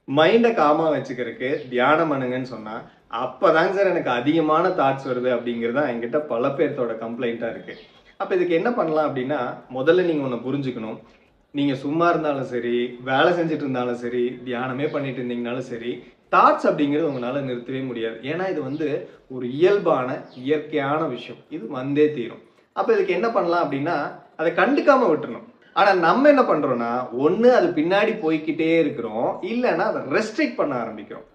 மைண்ட காமா வச்சுக்கிறதுக்கு தியானம் பண்ணுங்கன்னு சொன்னா, அப்பதாங்க சார் எனக்கு அதிகமான தாட்ஸ் வருது அப்படிங்கிறது தான் என்கிட்ட பல பேர்த்தோட கம்ப்ளைண்ட்டா இருக்கு. அப்ப இதுக்கு என்ன பண்ணலாம் அப்படின்னா, முதல்ல நீங்க ஒண்ண புரிஞ்சுக்கணும். நீங்க சும்மா இருந்தாலும் சரி, வேலை செஞ்சுட்டு இருந்தாலும் சரி, தியானமே பண்ணிட்டு இருந்தீங்கனாலும் சரி, தாட்ஸ் அப்படிங்கிறது உங்களால நிறுத்தவே முடியாது. ஏன்னா இது வந்து ஒரு இயல்பான, இயற்கையான விஷயம். இது வந்தே தீரும். அப்ப இதுக்கு என்ன பண்ணலாம் அப்படின்னா, அத கண்டுக்காம விட்டுறணும். ஆனா நம்ம என்ன பண்றோம்னா, ஒண்ணு அது பின்னாடி போய்க்கிட்டே இருக்கிறோம். இல்லன்னா அத ரெஸ்ட்ரிக்ட் பண்ண ஆரம்பிக்கிறோம்.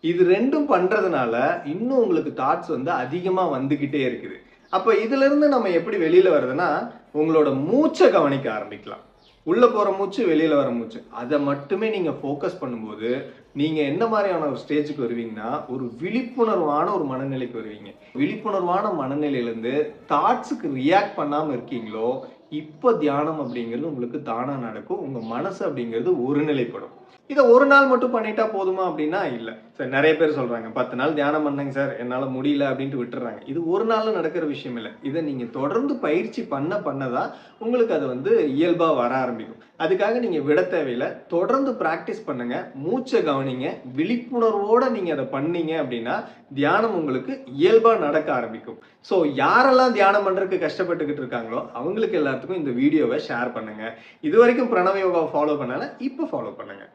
இது 2ம் பண்றதுனால, இன்னும் உங்களுக்கு தாட்ஸ் வந்து அதிகமா வந்துகிட்டே இருக்குது. அப்ப இதிலிருந்து நம்ம எப்படி வெளியில வர்றதுன்னா, உங்களோட மூச்ச கவனிக்க ஆரம்பிக்கலாம். உள்ள போற மூச்சு, வெளியில வர மூச்சு. அத மட்டுமே நீங்க ஃபோக்கஸ் பண்ணும்போது, நீங்க என்ன மாரியான ஒரு ஸ்டேஜ்க்கு வருவீங்கன்னா, ஒரு விழிப்புணர்வான ஒரு மனநிலைக்கு வருவீங்க. விழிப்புணர்வான மனநிலையிலிருந்து தாட்ஸ்க்கு ரியாக்ட் பண்ணாம இருக்கீங்களோ, இப்ப தியானம் அப்படிங்கிறது உங்களுக்கு தானா நடக்கும். உங்க மனசு அப்படிங்கிறது ஒருநிலைப்படும். இத ஒரு நாள் மட்டும் பண்ணிட்டா போதுமா அப்படின்னா இல்ல. சார் நெறைய பேர் சொல்றாங்க, 10 நாள் தியானம் பண்ணேங்க சார், என்னால முடியல அப்படின்ட்டு விட்டுர்றாங்க. இது ஒரு நாள்ல நடக்கிற விஷயம் இல்ல. இத நீங்க தொடர்ந்து பயிற்சி பண்ண தான் உங்களுக்கு அது வந்து இயல்பா வர ஆரம்பிக்கும். அதுக்காக நீங்க விட தேவையில்ல. தொடர்ந்து பிராக்டிஸ் பண்ணுங்க. மூச்ச கவனிங்க. விழிப்புணர்வோட நீங்க அத பண்ணீங்க அப்படின்னா, தியானம் உங்களுக்கு இயல்பா நடக்க ஆரம்பிக்கும். ஸோ யாரெல்லாம் தியானம் பண்றதுக்கு கஷ்டப்பட்டுக்கிட்டு இருக்காங்களோ, அவங்களுக்கு எல்லாத்துக்கும் இந்த வீடியோவ ஷேர் பண்ணுங்க. இதுவரைக்கும் பிரணவ யோகாவ ஃபாலோ பண்ணல, இப்ப ஃபாலோ பண்ணுங்க.